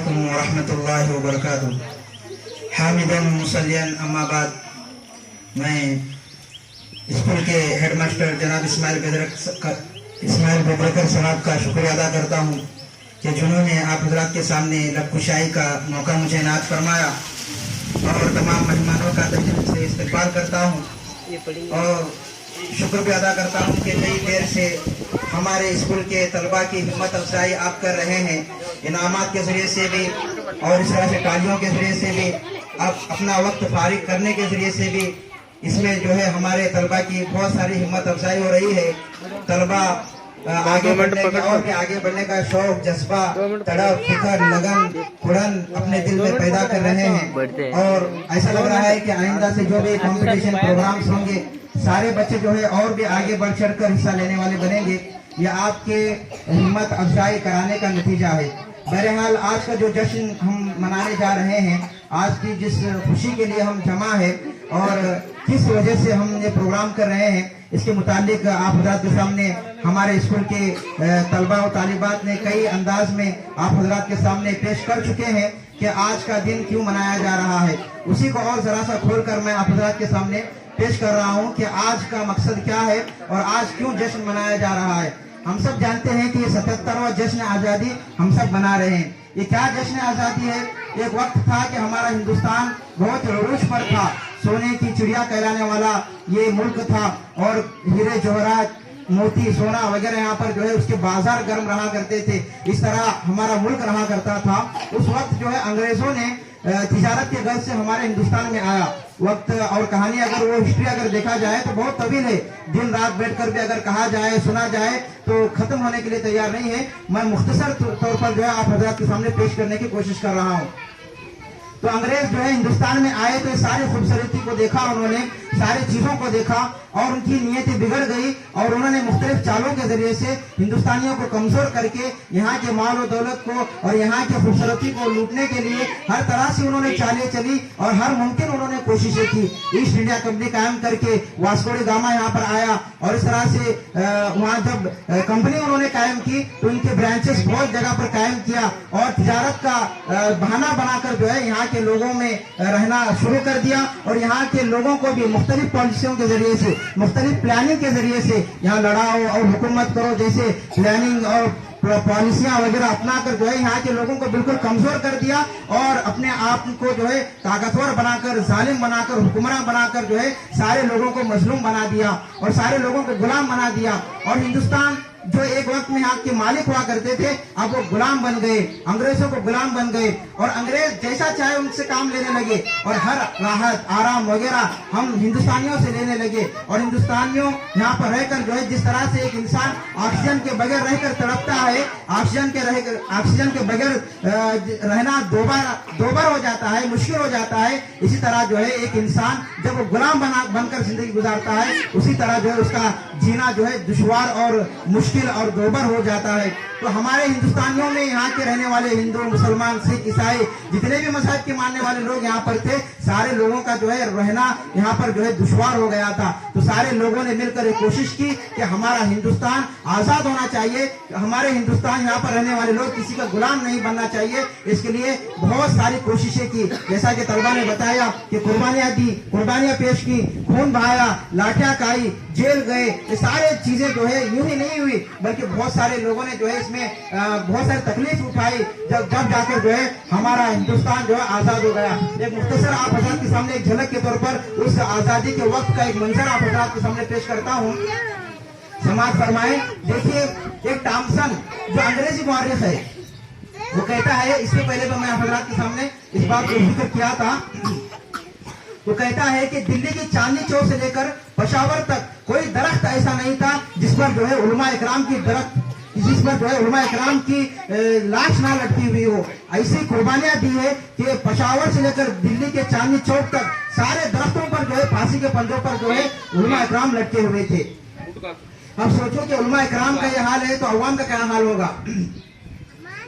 علیکم ورحمۃ اللہ وبرکاتہ. حامدن مسلین اما بعد، میں اسکول کے ہیڈ ماسٹر جناب اسماعیل بیدرکر صاحب کا شکریہ ادا کرتا ہوں کہ جنہوں نے آپ حضرات کے سامنے لب کشائی کا موقع مجھے عنایت فرمایا، اور تمام مہمانوں کا تہہ دل سے استقبال کرتا ہوں اور شکر بھی ادا کرتا ہوں کہ کئی دیر سے ہمارے اسکول کے طلباء کی ہمت افزائی آپ کر رہے ہیں، انعامات کے ذریعے سے بھی اور اس طرح سے تالیوں کے ذریعے سے بھی، آپ اپنا وقت فارغ کرنے کے ذریعے سے بھی اس میں جو ہے ہمارے طلباء کی بہت ساری ہمت افزائی ہو رہی ہے. طلباء آگے بڑھنے کا اور بھی آگے بڑھنے کا شوق، جذبہ، تڑپ، فکر، لگن، اڑن اپنے دل میں پیدا کر رہے ہیں، اور ایسا لگ رہا ہے کہ آئندہ سے جو بھی کمپٹیشن پروگرامز ہوں گے سارے بچے جو ہے اور بھی آگے بڑھ چڑھ کر حصہ لینے والے بنیں گے. یہ آپ کے ہمت افزائی کرانے کا نتیجہ ہے. بہرحال آج کا جو جشن ہم منانے جا رہے ہیں، آج کی جس خوشی کے لیے ہم جمع ہے اور کس وجہ سے ہم یہ پروگرام کر رہے ہیں، اس کے متعلق آپ حضرات کے سامنے ہمارے اسکول کے طلباء و طالبات نے کئی انداز میں آپ حضرات کے سامنے پیش کر چکے ہیں کہ آج کا دن کیوں منایا جا رہا ہے. اسی کو اور ذرا سا کھول کر میں آپ حضرات کے سامنے پیش کر رہا ہوں کہ آج کا مقصد کیا ہے اور آج کیوں جشن منایا جا رہا ہے. ہم سب جانتے ہیں کہ یہ 77واں جشن آزادی ہم سب منا رہے ہیں. یہ کیا جشن آزادی ہے؟ ایک وقت تھا کہ ہمارا ہندوستان بہت عروج پر تھا، سونے کی چڑیا کہلانے والا یہ ملک تھا، اور ہیرے جواہرات، موتی، سونا وغیرہ یہاں پر جو ہے اس کے بازار گرم رہا کرتے تھے. اس طرح ہمارا ملک رہا کرتا تھا. اس وقت جو ہے انگریزوں نے تجارت کے غرض سے ہمارے ہندوستان میں آیا. وقت اور کہانی اگر وہ ہسٹری اگر دیکھا جائے تو بہت طویل ہے، دن رات بیٹھ کر بھی اگر کہا جائے سنا جائے تو ختم ہونے کے لیے تیار نہیں ہے. میں مختصر طور پر جو ہے آپ حضرات کے سامنے پیش کرنے کی کوشش کر رہا ہوں. تو انگریز جو ہے ہندوستان میں آئے تو ساری خوبصورتی کو دیکھا، انہوں نے ساری چیزوں کو دیکھا اور ان کی نیتیں بگڑ گئی، اور انہوں نے مختلف چالوں کے ذریعے سے ہندوستانیوں کو کمزور کر کے یہاں کے مال و دولت کو اور یہاں کی خوبصورتی کو لوٹنے کے لیے ہر طرح سے انہوں نے چالیں چلی اور ہر ممکن انہوں نے کوششیں کی. ایسٹ انڈیا کمپنی قائم کر کے واسکو ڈی گاما یہاں پر آیا، اور اس طرح سے وہاں جب کمپنی انہوں نے قائم کی تو ان کے برانچز بہت جگہ پر قائم کیا، اور تجارت کا بہانہ بنا کر جو ہے یہاں کے لوگوں میں رہنا شروع کر دیا، اور یہاں کے لوگوں کو بھی مختلف پالیسیوں کے ذریعے سے، مختلف پلاننگ کے ذریعے سے یہاں لڑاؤ اور حکومت کرو جیسے پلاننگ اور پالیسیاں وغیرہ اپنا کر جو ہے یہاں کے لوگوں کو بالکل کمزور کر دیا، اور اپنے آپ کو جو ہے طاقتور بنا کر، ظالم بنا کر، حکمراں بنا کر جو ہے سارے لوگوں کو مظلوم بنا دیا اور سارے لوگوں کو غلام بنا دیا. اور ہندوستان جو ایک وقت میں یہاں کے مالک ہوا کرتے تھے اب وہ غلام بن گئے، انگریزوں کو غلام بن گئے، اور انگریز جیسا چاہے ان سے کام لینے لگے، اور ہر راحت آرام وغیرہ ہم ہندوستانیوں سے لینے لگے. اور ہندوستانیوں یہاں پر رہ کر جو ہے جس طرح سے ایک انسان آکسیجن کے بغیر رہ کر تڑپتا ہے، آکسیجن کے بغیر رہنا دوبار ہو جاتا ہے، مشکل ہو جاتا ہے، اسی طرح جو ہے ایک انسان جب وہ غلام بن کر زندگی گزارتا ہے اسی طرح جو ہے اس کا جینا جو ہے دشوار اور مشکل اور دوبر ہو جاتا ہے. تو ہمارے ہندوستانیوں میں یہاں کے رہنے والے ہندو، مسلمان، سکھ، عیسائی جتنے بھی مذہب کے ماننے والے لوگ یہاں پر تھے، سارے لوگوں کا جو ہے رہنا یہاں پر جو ہے دشوار ہو گیا تھا. تو سارے لوگوں نے مل کر ایک کوشش کی کہ ہمارا ہندوستان آزاد ہونا چاہیے، ہمارے ہندوستان یہاں پر رہنے والے لوگ کسی کا غلام نہیں بننا چاہیے. اس کے لیے بہت ساری کوششیں کی، جیسا کہ طلبا نے بتایا کہ قربانیاں دی، قربانیاں پیش کی، خون بہایا، لاٹیاں کھائی، جیل گئے. یہ سارے چیزیں جو ہے یوں ہی نہیں ہوئی بلکہ بہت سارے لوگوں نے جو ہے اس میں بہت ساری تکلیف اٹھائی، جب جا کر جو ہے ہمارا ہندوستان جو ہے آزاد ہو گیا. ایک مختصر آپ حضرات کے سامنے ایک جھلک کے طور پر اس آزادی کے وقت کا ایک منظر آپ حضرات کے سامنے پیش کرتا ہوں. سماعت فرمائیں. دیکھیے ایک ٹامسن جو انگریزی مورخ ہے وہ کہتا ہے، اس سے پہلے بھی میں آپ حضرات کے سامنے اس بات کو ذکر کیا تھا، وہ کہتا ہے کہ دلی کی چاندنی چوک سے لے کر پشاور تک کوئی درخت ایسا نہیں تھا جس پر جو ہے علماء اکرام کی لاش نہ لٹکی ہوئی ہو. ایسی قربانیاں دی ہے کہ پشاور سے لے کر دلی کے چاندنی چوک تک سارے درختوں پر جو ہے پھانسی کے پنجوں پر جو ہے علماء اکرام لٹکے ہوئے تھے. اب سوچو کہ علماء اکرام کا یہ حال ہے تو عوام کا کیا حال ہوگا.